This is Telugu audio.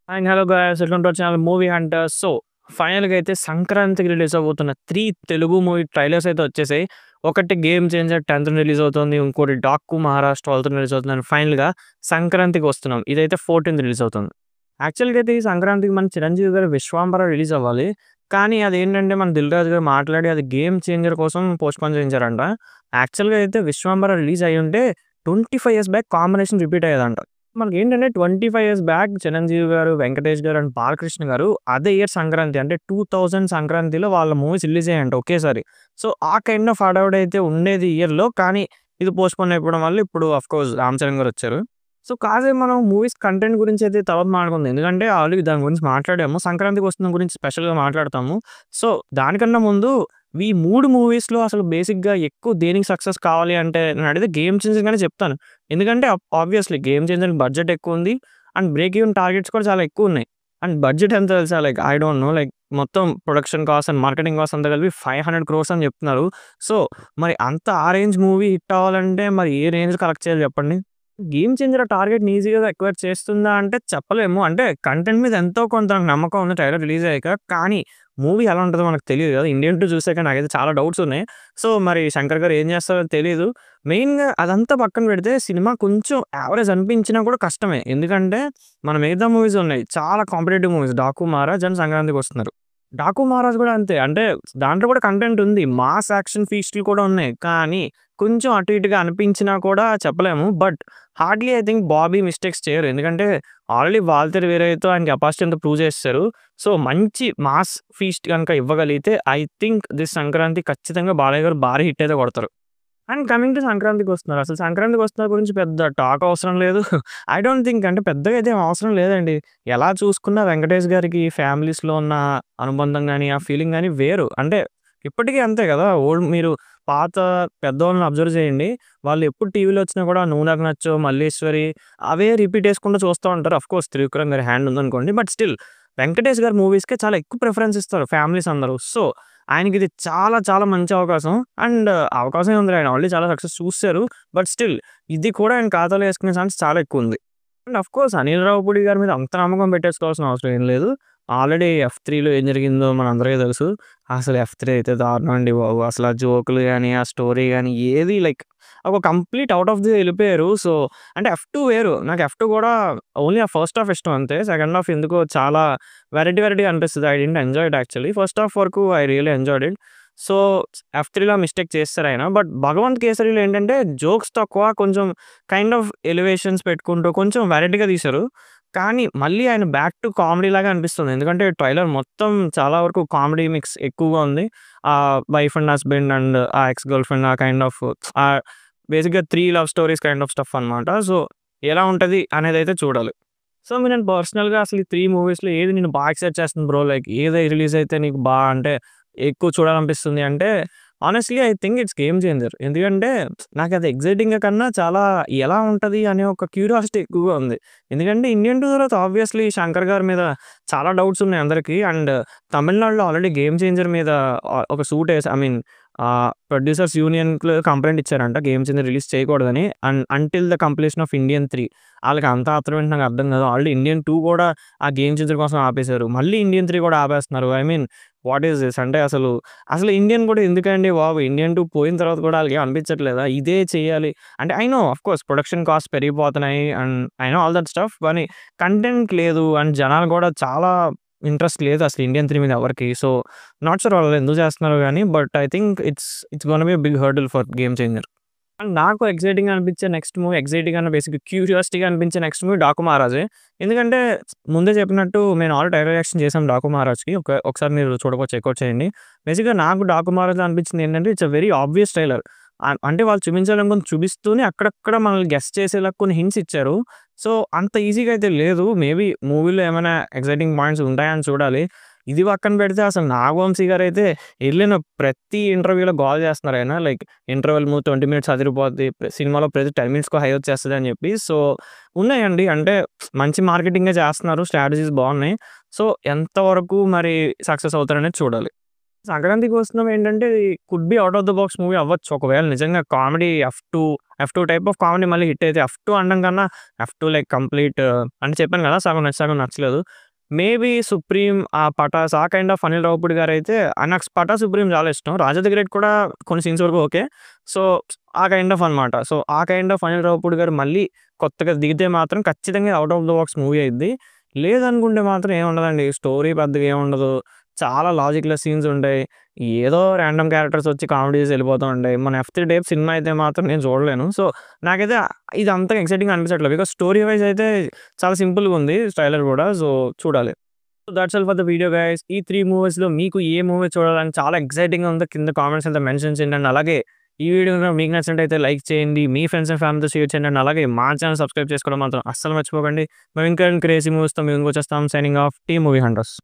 And hello guys welcome to our channel movie hunters. So ఫైనల్‌గా అయితే సంక్రాంతికి రిలీజ్ అవ్వబోతున్న 3 తెలుగు మూవీ ట్రైలర్స్ అయితే వచ్చేసాయి. ఒకటి 'గేమ్ చేంజర్' 10థ్ రిలీజ్ అవుతుంది. ఇంకోటి 'డాకు మహారాజ్' 12థ్ రిలీజ్ అవుతుంది. అండ్ ఫైనల్‌గా సంక్రాంతికి వస్తున్నాం. ఇదైతే 14థ్ రిలీజ్ అవుతుంది. యాక్చువల్‌గా అయితే ఈ సంక్రాంతికి మన చిరంజీవి గారి 'విశ్వంబర' రిలీజ్ అవ్వాలి. కానీ అదేంటంటే మన 'దిల్ రాజు' గారు మాట్లాడి అది 'గేమ్ చేంజర్' కోసం పోస్ట్‌పోన్ చేయించారంట. యాక్చువల్‌గా అయితే 'విశ్వంబర' రిలీజ్ అయ్యుంటే 25 ఇయర్స్ బ్యాక్ కాంబినేషన్ రిపీట్ అయ్యేదంట. మనకేంటంటే 25 ఇయర్స్ బ్యాక్ 'చిరంజీవి' గారు, 'వెంకటేష్' గారు అండ్ 'బాలకృష్ణ' గారు అదే ఇయర్ సంక్రాంతి అంటే 2000 సంక్రాంతిలో వాళ్ళ మూవీస్ రిలీజ్ అయ్యాయంట ఒకేసారి. సో, ఆ కైండ్ ఆఫ్ హడావిడి అయితే ఉండేది ఇయర్‌లో. కానీ ఇది పోస్ట్‌పోన్ అయిపోవడం వల్ల ఇప్పుడు ఆఫ్‌కోర్స్ 'రామ్ చరణ్' గారొచ్చారు. సో, కాసేపు మనం మూవీస్ కంటెంట్ గురించి అయితే తర్వాత మాట్లాడుకుందాం. ఎందుకంటే ఆల్రెడీ దాని గురించి మాట్లాడాము. సంక్రాంతికి వస్తున్న గురించి స్పెషల్‌గా మాట్లాడతాము. సో, దానికన్నా ముందు ఈ 3 మూవీస్‌లో అసలు బేసిక్‌గా ఎక్కువ దేనికి సక్సెస్ కావాలి అంటే నన్నడిగితే 'గేమ్ చేంజర్' గానే చెప్తాను. ఎందుకంటే ఆబ్వియస్‌లీ 'గేమ్ చేంజర్‌కి' బడ్జెట్ ఎక్కువుంది. అండ్ బ్రేక్ ఈవెన్ టార్గెట్స్ కూడా చాలా ఎక్కువున్నాయి. అండ్ బడ్జెట్ ఎంత తెలుసా? Like I don't know. Like మొత్తం production cost and marketing cost అంతా కలిపి 500 క్రోర్స్ అని చెప్తున్నారు. సో, మరి అంత ఆ రేంజ్ మూవీ హిట్ అవ్వాలంటే మరి ఏ రేంజ్ కలెక్ట్ చేయాలి చెప్పండి? 'గేమ్ చేంజర్' ఆ టార్గెట్‌ని ఈజీగా ఎక్వైర్ చేస్తుందా అంటే చెప్పలేము. అంటే కంటెంట్ మీద ఎంతో కొంత నాకు నమ్మకం ఉంది ట్రైలర్ రిలీజ్ అయ్యాక. కానీ మూవీ ఎలా ఉంటదో మనకు తెలీదు కదా! 'ఇండియన్ 2' చూసాక నాకైతే చాలా డౌట్స్ ఉన్నాయి. సో, మరి శంకర్ గారు ఏం చేస్తారో తెలీదు. మెయిన్‌గా అదంతా పక్కన పెడితే సినిమా కొంచెం యావరేజ్ అనిపించినా కూడా కష్టమే. ఎందుకంటే మన మిగతా మూవీస్ ఉన్నాయి. చాలా competitive movies 'Daaku Maharaaj' and సంక్రాంతికొస్తున్నారు. 'డాకు మహారాజ్' కూడా అంతే. అంటే దాంట్లో కూడా కంటెంట్ ఉంది. మాస్ యాక్షన్ ఫీస్టులు కూడా ఉన్నాయి. కానీ కొంచెం అటు ఇటుగా అనిపించినా కూడా చెప్పలేము. But hardly I think Bobby mistakes చేయరు. ఎందుకంటే ఆల్రెడీ 'వాల్తేరు వీరయ్యతో' ఆయన కెపాసిటీ అంతా ప్రూవ్ చేసేసారు. సో, మంచి మాస్ ఫీస్ట్ గనుక ఇవ్వగలిగితే ఐ థింక్ దిస్ సంక్రాంతి ఖచ్చితంగా బాలయ్య గారు భారీ హిట్ అయితే కొడతారు. అండ్ కమింగ్ టు సంక్రాంతికొస్తున్నారు. అసలు సంక్రాంతికొస్తున్నారు గురించి పెద్ద టాక్ అవసరం లేదు. ఐ డోంట్ థింక్ అంటే పెద్దగా అయితే ఏం అవసరం లేదండి. ఎలా చూసుకున్నా వెంకటేష్ గారికి ఫ్యామిలీస్‌లో ఉన్న అనుబంధం గాని, ఆ ఫీలింగ్ గాని వేరు. అంటే ఇప్పటికి అంతే గదా! మీరు పాత పెద్దోళ్ళని అబ్జర్వ్ చేయండి. వాళ్ళు ఎప్పుడు టీవీలో వచ్చినా కూడా 'నువ్వు నాకు నచ్చావు', 'మల్లేశ్వరి' అవే రిపీట్ చేసుకుంటూ చూస్తా ఉంటారు. ఆఫ్‌కోర్స్ 'త్రివిక్రమ్' గారి హ్యాండ్ ఉందనుకోండి. బట్ స్టిల్ వెంకటేష్ గారి మూవీస్‌కే చాలా ఎక్కువ ప్రిఫరెన్స్ ఇస్తారు ఫ్యామిలీస్ అందరూ. సో, ఆయనకిది చాలా చాలా మంచి అవకాశం. అండ్ అవకాశం ఏముందిలే ఆయన ఆల్రెడీ చాలా సక్సెస్ చూసేసారు. బట్ స్టిల్ ఇది కూడా ఆయన ఖాతాలో యేసుకునే ఛాన్స్ చాలా ఎక్కువుంది. అండ్ ఆఫ్‌కోర్స్ 'అనిల్ రావిపూడి' గారి మీద అంత నమ్మకం పెట్టేసుకోవాల్సిన అవసరం ఏం లేదు. ఆల్రెడీ 'ఎఫ్3'లో ఏం జరిగిందో మనందరికీ తెలుసు. అసలు 'ఎఫ్3' అయితే దారుణం అండి బాబు. అసలు ఆ జోకులు గాని, ఆ స్టోరీ గాని ఏది లైక్ ఒక కంప్లీట్ ఔట్ ఆఫ్ ది ఎళ్ళిపోయారు. సో, అంటే 'ఎఫ్2' వేరు. నాకు 'ఎఫ్2' కూడా ఓన్లీ ఆ ఫస్ట్ హాఫ్ ఇష్టం అంతే. సెకండ్ హాఫ్ ఎందుకో చాలా వెరైటీగా అనిపిస్తది. I didn't enjoy it actually. First half వరకు I really enjoyed it. So, 'ఎఫ్3'లో మిస్టేక్ చేసేసారాయన. బట్ 'భగవంత్ కేసరి'లో ఏంటంటే జోక్స్ తక్కువ. కొంచెం కైండ్ ఆఫ్ ఎలివేషన్స్ పెట్టుకుంటూ కొంచెం వెరైటీగా తీశారు. కానీ మళ్ళీ ఆయన బ్యాక్ టు కామెడీ లాగా అనిపిస్తుంది. ఎందుకంటే ట్రైలర్ మొత్తం చాలా వరకు కామెడీ మిక్స్ ఎక్కువగా ఉంది. వైఫ్ అండ్ హస్బెండ్ అండ్ ఆ ఎక్స్ గర్ల్ ఫ్రెండ్ ఆ కైండ్ ఆఫ్ బేసిక్‌గా 3 love stories kind of stuff అనమాట. సో, ఎలా ఉంటది అనేదైతే చూడాలి. సో, నేను పర్సనల్‌గా అసలు ఈ 3 మూవీస్‌లో ఏది నిన్ను బాగా ఎక్సైట్ చేస్తుంది బ్రో? లైక్ ఏది రిలీజ్ అయితే నీకు అంటే ఎక్కువ చూడాలనిపిస్తుంది అంటే honestly I think it's 'game changer'. ఎందుకంటే నాకది ఎక్సైటింగ్‌గా కన్నా చాలా ఎలా ఉంటది అనే ఒక క్యూరియాసిటీ ఎక్కువగా ఉంది. ఎందుకంటే 'ఇండియన్ 2' తర్వాత ఆబ్వియస్‌లీ శంకర్ గారి మీద చాలా డౌట్స్ ఉన్నాయి అందరికి. అండ్ తమిళనాడులో ఆల్రెడీ 'గేమ్ చేంజర్' మీద ఒక సూట్ ఐ మీన్ ప్రొడ్యూసర్స్ యూనియన్‌లో కంప్లెయింట్ ఇచ్చారంట 'గేమ్ చేంజర్' రిలీజ్ చేయకూడదని. And until the completion of 'Indian 3' ఆళ్ళకి అంత ఆత్రం ఏంటో నాకు అర్థం కాదు. ఆల్రెడీ 'ఇండియన్ 2' కూడా ఆ 'గేమ్ చేంజర్' కోసం ఆపేసారు. మళ్ళీ 'ఇండియన్ 3' కూడా ఆపేస్తున్నారు. I mean what is this? అంటే అసలు 'ఇండియన్' కూడా ఎందుకండి బాబు? 'ఇండియన్ 2' పోయిన తర్వాత కూడా ఆళ్ళకేం అనిపించట్లేదా? ఇదే చేయాలి. అంటే I know of course production cost పెరిగిపోతున్నాయి and I know all that stuff. కానీ కంటెంట్ లేదు అండ్ జనాలు కూడా చాలా ఇంట్రెస్ట్ లేదు అసలు 'ఇండియన్ 3' మీద ఎవరికీ. సో, నాట్ షూర్ వాళ్ళు ఎందుకు చేస్తున్నారో గాని. But I think it's gonna be a big hurdle for 'game changer'. And నాకు ఎక్సైటింగ్‌గా అనిపించే నెక్స్ట్ మూవీ ఎక్సైటింగ్‌గా అన్న బేసిక్‌గా క్యూరియాసిటీగా అనిపించే నెక్స్ట్ మూవీ 'డాకు మహారాజే'. ఎందుకంటే ముందే చెప్పినట్టు మేము ఆల్రెడీ ట్రైలర్ రియాక్షన్ చేసాం 'డాకు మహారాజ్‌కి'. ఒకసారి మీరు చూడకపోతే చెక్‌ఔట్ చేయండి. బేసిక్‌గా నాకు 'డాకు మహారాజ్‌లో' అనిపించింది ఏంటంటే it's a very obvious trailer. అంటే వాళ్ళు చూపించాలనుకుంది చూపిస్తూనే అక్కడక్కడ మనల్ని గెస్ చేసేలా కొన్ని హింట్స్ ఇచ్చారు. సో, అంత ఈజీగా అయితే లేదు. మేబీ మూవీలో ఏమైనా ఎక్సైటింగ్ పాయింట్స్ ఉంటాయా అని చూడాలి. ఇది పక్కన పెడితే అసలు 'నాగవంశీ' గారైతే ఎళ్ళిన ప్రతి ఇంటర్వ్యూలో గోల చేస్తున్నారాయన. లైక్ ఇంటర్వల్ మూవ్ 20 మినిట్స్ అదిరిపోద్ది. సినిమాలో ప్రతి 10 మినిట్స్‌కో హై వచ్చేస్తది అని చెప్పి. సో, ఉన్నాయండి. అంటే మంచి మార్కెటింగే చేస్తున్నారు. స్ట్రాటజీస్ బాగున్నాయి. సో, ఎంతవరకు మరి సక్సెస్ అవుతారనేది చూడాలి. సంక్రాంతికొస్తున్నాం ఏంటంటే, could be out of the box movie అవ్వచ్చు. ఒకవేళ నిజంగా comedy F 2 type of comedy మళ్ళీ హిట్ అయితే ఎఫ్ 2 అనడం కన్నా ఎఫ్ 2 లైక్ కంప్లీట్ అంటే చెప్పాను కదా! సగం నచ్చి, సగం నచ్చలేదు. మేబీ 'సుప్రీం' 'పటాస్' ఆ కైండ్ ఆఫ్ అనిల్ రావిపూడి గారైతే నాకు 'పటాస్', 'సుప్రీం' చాలా ఇష్టం. 'రాజా ది గ్రేట్' కూడా కొన్ని సీన్స్ వరకు ఓకే. సో, ఆ కైండ్ ఆఫ్ అనమాట. సో, ఆ కైండ్ ఆఫ్ అనిల్ రావిపూడి గారు మళ్ళీ కొత్తగా దిగితే మాత్రం ఖచ్చితంగా out of the box movie అయిద్ది. లేదనుకుంటే మాత్రం ఏముండదండి. స్టోరీ పెద్దగా ఏముండదు. చాలా లాజిక్‌లెస్ సీన్స్ ఉంటాయి. ఏదో రాండమ్ క్యారెక్టర్స్ వచ్చి కామెడీ చేసి ఎళ్ళిపోతూ ఉంటాయి. మన 'ఎఫ్ 3' టైప్ సినిమా అయితే మాత్రం నేను చూడలేను. సో, నాకైతే ఇది అంతగా ఎక్సైటింగ్‌గా అనిపించట్లేదు. బికాజ్ స్టోరీ వైస్ అయితే చాలా సింపుల్‌గా ఉంది. ట్రైలర్ కూడా. సో, చూడాలి. So, thoughts all for the video guys. ఈ 3 మూవీస్‌లో మీకు ఏ మూవీ చూడాలని చాలా ఎక్సైటింగ్‌గా ఉందో కింద కామెంట్స్ అయితే మెన్షన్ చేయండి. అండ్ అలాగే ఈ వీడియో గనుక మీకు నచ్చినట్టయితే లైక్ చేయండి. మీ ఫ్రెండ్స్ అండ్ ఫ్యామిలీతో షేర్ చేయండి. అండ్ అలాగే మా ఛానెల్ సబ్స్క్రైబ్ చేసుకోవడం మాత్రం అస్సలు మర్చిపోకండి. మేము ఇంకా క్రేజీ మూవీస్‌తో మేము ముందుకొచ్చేస్తాం. Signing off team movie hunters.